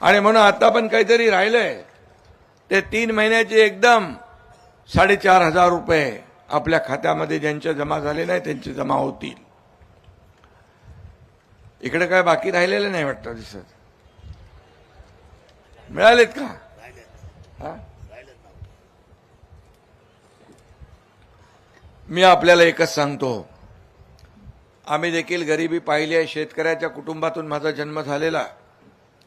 आणि म्हणून आता पण काहीतरी राहिलंय ते 3 महिन्याचे एकदम 4,500 रुपये आपल्या खात्यामध्ये ज्यांचे जमा झाले नाही त्यांचे जमा होतील. इकडे काय बाकी राहिलेलं नाही वाटतं दिसत. मिळालेत का? मी आपल्याला एकच सांगतो, आम्ही देखील गरिबी पाहिली आहे. शेतकऱ्याच्या कुटुंबातून माझा जन्म झालेला.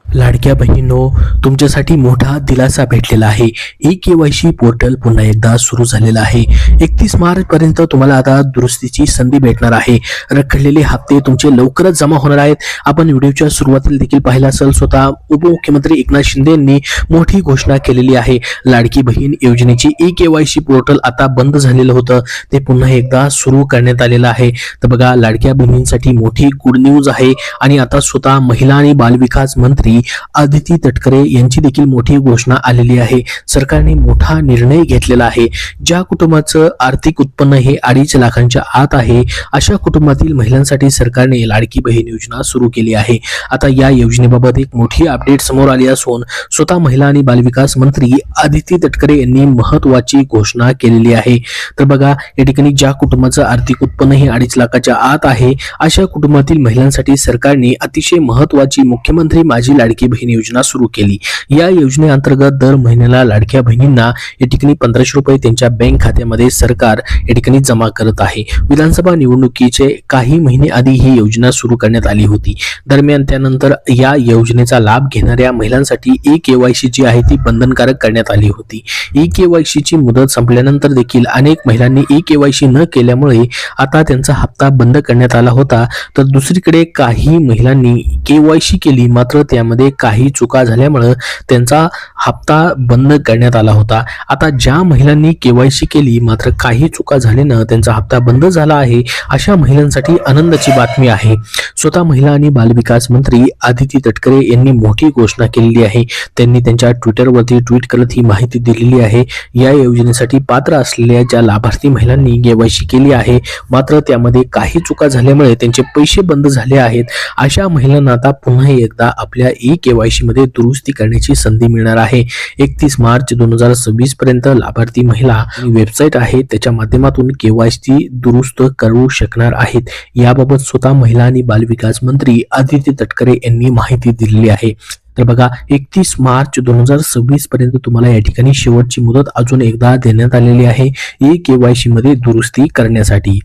लाडक्या बहिणींनो, तुमच्यासाठी मोठा दिलासा भेटलेला आहे. ई-केवायसी पोर्टल पुन्हा एकदा सुरू झालेला आहे. 31 मार्च पर्यंत तुम्हाला आता दुरुस्तीची संधी भेटणार आहे. रखडलेले हप्ते तुमचे लवकरच जमा होणार आहेत. आपण व्हिडिओच्या सुरुवातीला देखील पाहिलं असेल, स्वतः उपमुख्यमंत्री एकनाथ शिंदे यांनी मोठी घोषणा केलेली आहे. लाडकी बहीण योजनेची ई-केवायसी पोर्टल आता बंद झालेलं होतं, ते पुन्हा एकदा सुरू करण्यात आलेलं आहे. तर बघा, लाडक्या बहिणींसाठी मोठी गुड न्यूज आहे. आणि आता स्वतः महिला आणि बालविकास मंत्री आदिती तटकरे यांची देखील मोठी घोषणा आलेली आहे. सरकारने मोठा निर्णय घेतलेला आहे. ज्या कुटुंबाचं आर्थिक उत्पन्न हे 2.5 लाखांच्या आत आहे, अशा कुटुंबातील महिलांसाठी सरकारने लाडकी बहीण योजना सुरू केली आहे. आता या योजनेबाबत एक मोठी अपडेट समोर आली असून स्वतः महिला आणि बालविकास मंत्री आदिती तटकरे यांनी महत्वाची घोषणा केलेली आहे. तर बघा, या ठिकाणी ज्या कुटुंबाचं आर्थिक उत्पन्न हे 2.5 लाखाच्या आत आहे, अशा कुटुंबातील महिलांसाठी सरकारने अतिशय महत्वाची मुख्यमंत्री माझी लाडकी बहीण योजना सुरू केली. या योजनेअंतर्गत दर महिन्याला लाडक्या बहिणींना या ठिकाणी 1500 रुपये त्यांच्या बँक खात्यामध्ये सरकार या ठिकाणी जमा करत आहे. विधानसभा निवडणुकीचे काही महिने आधी ही योजना सुरू करण्यात आली होती. दरम्यान त्यानंतर या योजनेचा लाभ घेणाऱ्या महिलांसाठी ई-केवायसी जी आहे ती बंधनकारक करण्यात आली होती. ई-केवायसी ची मुदत संपल्यानंतर देखील अनेक महिलांनी ई-केवायसी न केल्यामुळे आता त्यांचा हप्ता बंद करण्यात आला होता. तर दुसरीकडे काही महिलांनी केवायसी केली, मात्र त्यामध्ये काही चुका झाल्यामुळे त्यांचा हप्ता बंद करण्यात आला होता. आता ज्या महिलांनी केवायसी केली मात्र काही चुका झाल्यानं त्यांचा हप्ता बंद झाला आहे, अशा महिलांसाठी आनंदाची बातमी आहे. स्वतः महिला आणि बालविकास मंत्री आदिती तटकरे यांनी मोठी घोषणा केलेली आहे. त्यांनी त्यांच्या ट्विटरवरती ट्विट करत ही माहिती दिलेली आहे. या योजनेसाठी पात्र असलेल्या ज्या लाभार्थी महिलांनी केवायसी केली आहे मात्र त्यामध्ये काही चुका झाल्यामुळे त्यांचे पैसे बंद झाले आहेत, अशा महिलांना आता पुन्हा एकदा आपल्या ई-केवायसी मध्ये दुरुस्ती करण्याची संधी मिळणार आहे. 31 मार्च 2026 पर्यंत लाभार्थी महिला वेबसाईट आहे त्याच्या माध्यमातून केवायसी दुरुस्त करू शकणार आहेत. याबाबत स्वतः महिला आणि बालविकास मंत्री आदिती तटकरे यांनी माहिती दिलेली आहे. तर बघा, 31 मार्च 2026 पर्यंत तुम्हाला या ठिकाणी शेवटची मुदत अजून एकदा देण्यात आलेली आहे ई-केवायसी मध्ये दुरुस्ती करण्यासाठी.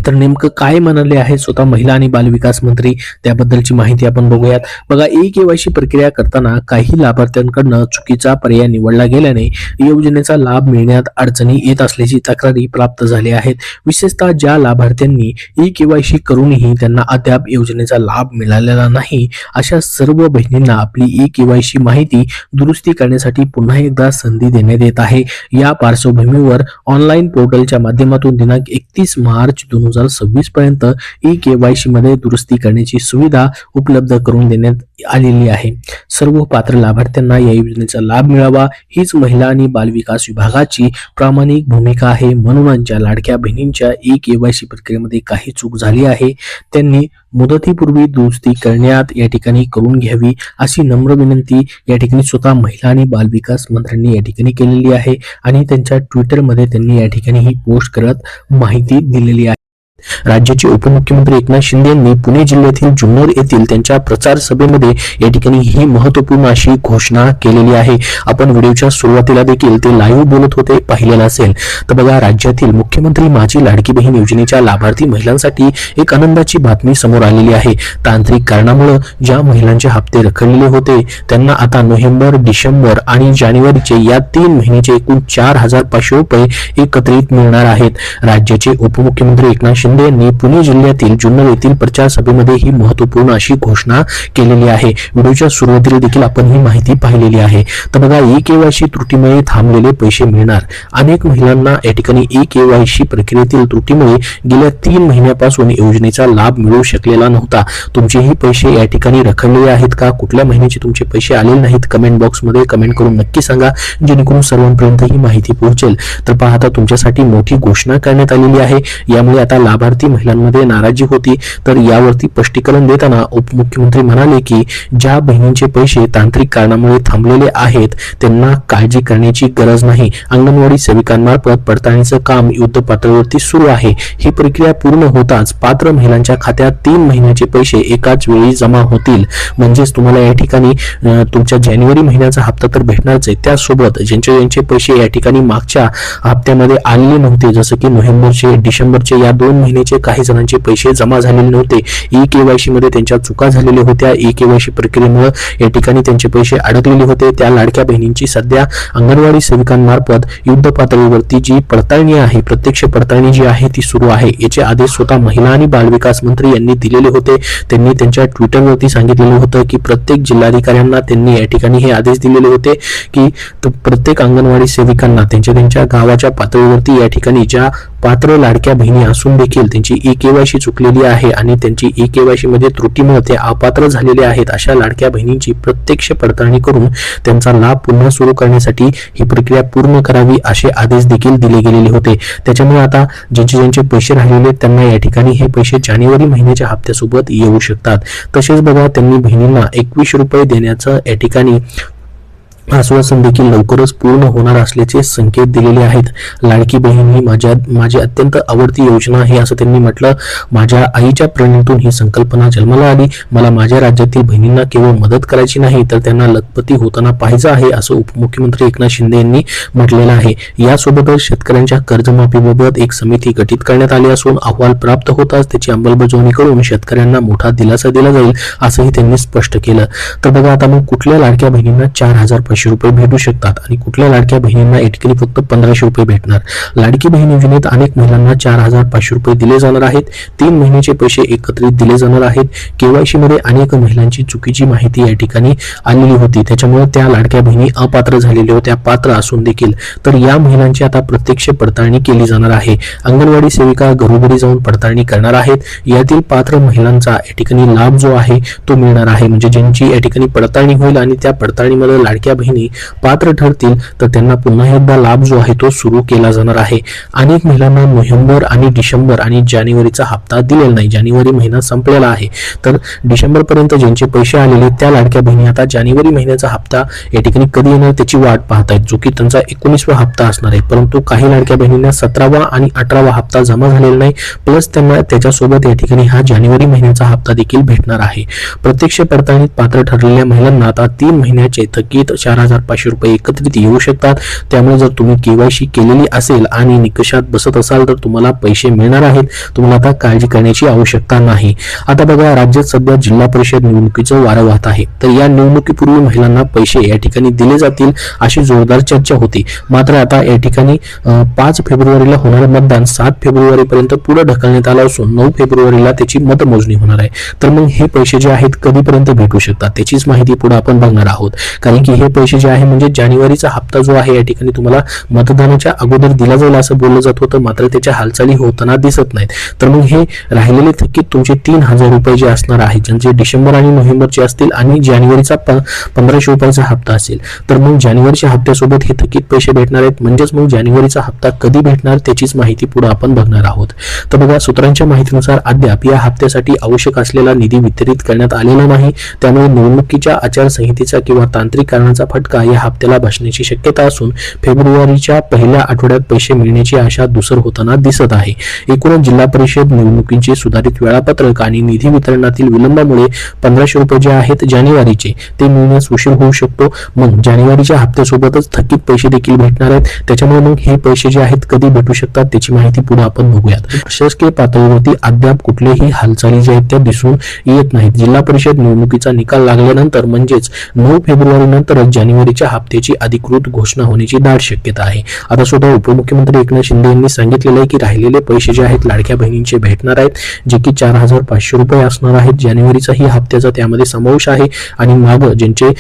तर नेमकं काय म्हणाले आहे स्वतः महिला आणि बालविकास मंत्री, त्याबद्दलची माहिती आपण बघूयात. बघा, ई-केवायसी प्रक्रिया करताना काही लाभार्थ्यांकडून चुकीचा पर्याय निवडला गेल्याने योजनेचा लाभ मिळण्यात अडचणी येत असल्याची तक्रारी प्राप्त झाल्या आहेत. विशेषतः ज्या लाभार्थ्यांनी ई-केवायसी करूनही त्यांना अद्याप योजनेचा लाभ मिळालेला नाही, अशा सर्व बहिणींना आपली ई-केवायसी माहिती दुरुस्ती करण्यासाठी पुन्हा एकदा संधी देण्यात येत आहे. या पार्श्वभूमीवर ऑनलाईन पोर्टलच्या माध्यमातून दिनांक 31 मार्च 2026 पर्यंत ई-केवायसी मध्ये दुरुस्ती करण्याची सुविधा उपलब्ध करून देण्यात आलेली आहे. सर्व पात्र लाभार्थ्यांना या योजनेचा लाभ मिळावा हीच महिला आणि बालविकास विभागाची प्रामाणिक भूमिका आहे. म्हणून ज्या लाडक्या बहिणींच्या ई-केवायसी प्रक्रियेमध्ये काही चूक झाली आहे त्यांनी मुदतीपूर्वी दुरुस्ती करण्यात या ठिकाणी करून घ्यावी, अशी नम्र विनंती या ठिकाणी स्वतः महिला आणि बालविकास मंत्र्यांनी या ठिकाणी केलेली आहे. आणि त्यांच्या ट्विटरमध्ये त्यांनी या ठिकाणी ही पोस्ट करत माहिती दिलेली आहे. राज्याचे उपमुख्यमंत्री एकनाथ शिंदे यांनी पुणे जिल्ह्यातील जुन्नर येथील त्यांच्या प्रचार सभेमध्ये या ठिकाणी ही महत्त्वपूर्ण अशी घोषणा केलेली आहे. आपण व्हिडिओच्या सुरुवातीला देखील ते लाईव्ह बोलत होते, पाहिलेलं असेल. तर बघा, राज्यातील मुख्यमंत्री माझी लाडकी बहीण योजनेच्या लाभार्थी महिलांसाठी एक आनंदाची बातमी समोर आलेली आहे. तांत्रिक कारणामुळे ज्या महिलांचे हप्ते रखडलेले होते त्यांना आता नोव्हेंबर, डिसेंबर आणि जानेवारीचे या 3 महिन्याचे एकूण 4,500 रुपये एकत्रित मिळणार आहेत. राज्याचे उपमुख्यमंत्री एकनाथ शिंदे यांनी पुणे जिल्ह्यातील जुन्नर येथील प्रचार सभेमध्ये ही महत्त्वपूर्ण अशी घोषणा केलेली आहे. व्हिडिओच्या सुरुवातीला देखील आपण ही माहिती पाहिलेली आहे. तर बघा, ई-केवायसी त्रुटीमुळे थांबलेले पैसे मिळणार. अनेक महिलांना या ठिकाणी ई-केवायसी प्रक्रियेतील त्रुटीमुळे गेल्या 3 महिन्यापासून योजनेचा लाभ मिळू शकलेला नव्हता. तुमचेही पैसे या ठिकाणी रखडलेले आहेत का? कुठल्या महिन्याचे तुमचे पैसे आलेले नाहीत? कमेंट बॉक्समध्ये कमेंट करून नक्की सांगा, जेणेकरून सर्वांपर्यंत ही माहिती पोहोचेल. तर पहा, आता तुमच्यासाठी मोठी घोषणा करण्यात आलेली आहे. यामुळे आता लाभार्थी महिलांमध्ये नाराजी होती। तर यावरती स्पष्टीकरण देताना उपमुख्यमंत्री म्हणाले की ज्या बहिणींचे पैसे तांत्रिक कारणामुळे थांबलेले आहेत त्यांना काळजी करण्याची गरज नाही। अंगणवाडी सेविकांमार्फत पडताळणीचं काम युद्ध पातळीवरती सुरू आहे। ही प्रक्रिया पूर्ण होताच पात्र महिलांच्या खात्यात 3 महिन्याचे पैसे एकाच वेळी जमा होतील। म्हणजेच तुम्हाला या ठिकाणी तुमच्या जानेवारी महिन्याचा हप्ता तर भेटणारच आहे, त्यासोबत ज्यांचे पैसे या ठिकाणी मागच्या हप्त्यामध्ये आलेले नव्हते, जसं की नोव्हेंबरचे डिसेंबरचे या 2 महिन्याचे काही जणांचे पैसे जमा झालेले नव्हते, ई-केवायसी मध्ये त्यांच्या चुका झालेल्या होत्या, ई-केवायसी प्रक्रियेमुळे या ठिकाणी त्यांचे पैसे अडकलेले होते, त्या लाडक्या बहिणींची सध्या अंगणवाडी सेविकांमार्फत युद्ध पातळीवरती जी पडताळणी आहे, प्रत्यक्ष पडताळणी जी आहे ती सुरू आहे। याचे आदेश स्वतः महिला आणि बालविकास मंत्री यांनी दिलेले होते। त्यांनी त्यांच्या ट्विटरवरती सांगितलेलं होतं की प्रत्येक जिल्हाधिकाऱ्यांना त्यांनी या ठिकाणी हे आदेश दिलेले होते की प्रत्येक अंगणवाडी सेविकांना त्यांच्या गावाच्या पातळीवरती या ठिकाणी ज्या पात्र लाडक्या बहिणी असून देखील त्यांची ई-केवायसी चुकलेली आहे आणि त्यांची ई-केवायसी मध्ये त्रुटीमुळे ते अपात्र झालेले आहेत अशा लाडक्या बहिणींची प्रत्यक्ष पडताळणी करून त्यांचा लाभ पुन्हा सुरू करण्यासाठी ही प्रक्रिया पूर्ण करावी असे आदेश देखील दिले गेलेले होते। त्याच्यामुळे आता ज्यांचे पैसे राहिलेले त्यांना या ठिकाणी हे पैसे जानेवारी महिन्याच्या हप्त्यासोबत येऊ शकतात। तसेच बघा त्यांनी बहिणींना 21 रुपये देण्याचं या ठिकाणी आश्वासन देखील लवकरच पूर्ण होणार असल्याचे संकेत दिलेले आहेत। लाडकी बहीण ही माझी अत्यंत आवडती योजना आहे असं त्यांनी म्हटलं। माझ्या आईच्या प्रेरणेतून ही संकल्पना जन्माला आली। मला माझ्या राज्यातील बहिणींना केवळ मदत करायची नाही तर त्यांना लखपती होताना पाहायचं आहे असं उपमुख्यमंत्री एकनाथ शिंदे यांनी म्हटलेलं आहे। यासोबतच शेतकऱ्यांच्या कर्जमाफीबाबत एक समिती गठीत करण्यात आली असून अहवाल प्राप्त होताच त्याची अंमलबजावणी करून शेतकऱ्यांना मोठा दिलासा दिला जाईल असंही त्यांनी स्पष्ट केलं। तर बघा आता मग कुठल्या लाडक्या बहिणींना 4,500 रुपये भेटू शकतात आणि कुठल्या लाडक्या बहिणींना इतकी फक्त 1500 रुपये भेटणार। लाडकी बहीण योजनेत अनेक महिलांना 4,500 रुपये दिले जाणार आहेत। 3 महिन्याचे पैसे एकत्रित दिले जाणार आहेत। केवायसी मध्ये अनेक महिलांची चुकीची माहिती या ठिकाणी आलेली होती, त्याच्यामुळे त्या लाडक्या बहिणी अपात्र झालेल्या होत्या, पात्र असून देखील। तर या महिलांची आता प्रत्यक्ष पडताळणी केली जाणार आहे। अंगणवाडी सेविका घरोघरी जाऊन पडताळणी करणार आहेत। यातील पात्र महिलांचा या ठिकाणी लाभ जो आहे तो मिळणार आहे। म्हणजे ज्यांची या ठिकाणी पडताळणी होईल आणि त्या पडताळणीमध्ये लाडक्या बहिणी पात्र ठरतील तर त्यांना पुन्हा एकदा लाभ जो आहे तो सुरू केला जाणार आहे। अनेक महिलांना नोव्हेंबर आणि डिसेंबर आणि जानेवारीचा हप्ता दिलेला नाही। जानेवारी महिना संपलेला आहे, तर डिसेंबर पर्यंत ज्यांचे पैसे आलेले त्या लाडक्या बहिणी आता जानेवारी महिन्याचा हप्ता या ठिकाणी कधी येणार त्याची वाट पाहतायत, जो की त्यांचा 19वा हप्ता असणार आहे। परंतु काही लाडक्या बहिणींना 17वा आणि 18वा हप्ता जमा झालेला नाही, प्लस त्यांना त्याच्यासोबत या ठिकाणी हा जानेवारी महिन्याचा हप्ता देखील भेटणार आहे। प्रत्यक्ष पडताळणीत पात्र ठरलेल्या महिलांना आता 3 महिन्याचे थकीत 4,500 रुपये एकत्रित येऊ शकतात। त्यामुळे जर तुम्ही केवायसी केलेली असेल आणि निकषात बसत असाल तर तुम्हाला पैसे मिळणार आहेत, तुम्हाला आता काळजी करण्याची आवश्यकता नाही। आता बघा राज्यात सध्या जिल्हा परिषद निवडणुकीचं वारं वाहत आहे, तर या निवडणुकीपूर्वी महिलांना पैसे या ठिकाणी दिले जातील अशी जोरदार चर्चा होती। मात्र आता या ठिकाणी 5 फेब्रुवारीला होणारं मतदान 7 फेब्रुवारी पर्यंत पुढे ढकलण्यात आलं असून 9 फेब्रुवारीला त्याची मतमोजणी होणार आहे। तर मग हे पैसे जे आहेत कधीपर्यंत भेटू शकतात त्याचीच माहिती पुढे आपण बघणार आहोत, कारण की हे पैसे जे आहे म्हणजे जानेवारीचा हप्ता जो आहे या ठिकाणी तुम्हाला मतदानाच्या अगोदर दिला जाईल असं बोललं जात होतं, मात्र त्याच्या हालचाली होताना दिसत नाहीत। तर मग हे राहिलेले थकीत तुमचे 3,000 रुपये जे असणार आहे, ज्यांचे डिसेंबर आणि नोव्हेंबरचे असतील आणि जानेवारीचा 1,500 रुपयाचा हप्ता असेल, तर मग जानेवारीच्या हप्त्यासोबत हे थकीत पैसे भेटणार आहेत। म्हणजेच मग जानेवारीचा हप्ता कधी भेटणार त्याचीच माहिती पुढे आपण बघणार आहोत। तर बघा सूत्रांच्या माहितीनुसार अद्याप या हप्त्यासाठी आवश्यक असलेला निधी वितरित करण्यात आलेला नाही, त्यामुळे निवडणुकीच्या आचारसंहितेचा किंवा तांत्रिक कारणाचा फटका या हप्त्याला बसण्याची शक्यता असून फेब्रुवारीच्या पहिल्या आठवड्यात पैसे मिळण्याची आशा धूसर होताना दिसत आहे। एकूणच जिल्हा परिषद निवडणुकीचे सुधारित वेळापत्रक आणि निधी वितरणातील विलंबामुळे 1,500 रुपये जे आहेत जानेवारीचे ते मिळण्यास उशीर होऊ शकतो। मग जानेवारीच्या हप्त्यासोबतच थकीत पैसे देखील भेटणार आहेत, त्याच्यामुळे मग हे पैसे जे आहेत कधी भेटू शकतात त्याची माहिती पुढे आपण बघूयात। प्रशासकीय पातळीवरती अद्याप कुठलेही हालचाली ज्या आहेत त्या दिसून येत नाहीत। जिल्हा परिषद निवडणुकीचा निकाल लागल्यानंतर म्हणजेच 9 फेब्रुवारी नंतर जानेवारीच्या हप्त्याची अधिकृत घोषणा होण्याची दाट शक्यता आहे। आता स्वतः उपमुख्यमंत्री एकनाथ शिंदे यांनी सांगितलेलं आहे की राहिलेले पैसे जे आहेत लाडक्या बहिणींचे भेटणार आहेत, जे की 4,500 रुपये असणार आहेत। जानेवारीचाही हप्त्याचा त्यामध्ये समावेश आहे आणि माग ज्यांचे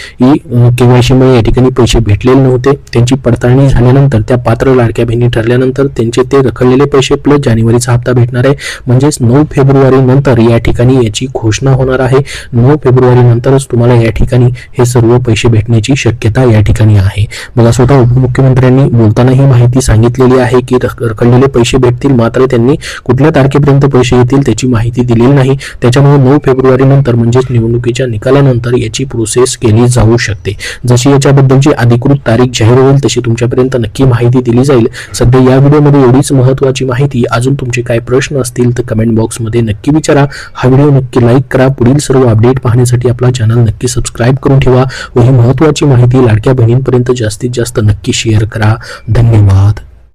केवायसी मुळे या ठिकाणी पैसे भेटलेले नव्हते त्यांची पडताळणी झाल्यानंतर त्या पात्र लाडक्या बहिणी ठरल्यानंतर त्यांचे ते रखडलेले पैसे प्लस जानेवारीचा हप्ता भेटणार आहे। म्हणजेच 9 फेब्रुवारी नंतर या ठिकाणी याची घोषणा होणार आहे। 9 फेब्रुवारी नंतरच तुम्हाला या ठिकाणी हे सर्व पैसे भेटण्याची शक्यता या ठिकाणी आहे. बघा, स्वतः उपमुख्यमंत्र्यांनी बोलताना ही माहिती सांगितलेली आहे की रखडलेले पैसे भेटतील, मात्र त्यांनी कुठल्या तारखेपर्यंत पैसे येतील त्याची माहिती दिलेली नाही. त्याच्यामुळे 9 फेब्रुवारी नंतर म्हणजेच निवडणुकीच्या निकालानंतर याची प्रोसेस केली जाऊ शकते. जशी याच्याबद्दलची अधिकृत तारीख जाहीर होईल तशी तुमच्यापर्यंत नक्की माहिती दिली जाईल. सध्या या व्हिडिओमध्ये एवढीच महत्त्वाची माहिती. अजून तुमचे काय प्रश्न असतील तर कमेंट बॉक्समध्ये नक्की विचारा. हा व्हिडिओ नक्की लाईक करा. पुढील सर्व अपडेट पाहण्यासाठी आपला चॅनल नक्की सबस्क्राईब करून ठेवा व ही महत्त्वाची माहिती लाडक्या बहिणींपर्यंत जास्तीत जास्त नक्की शेअर करा. धन्यवाद.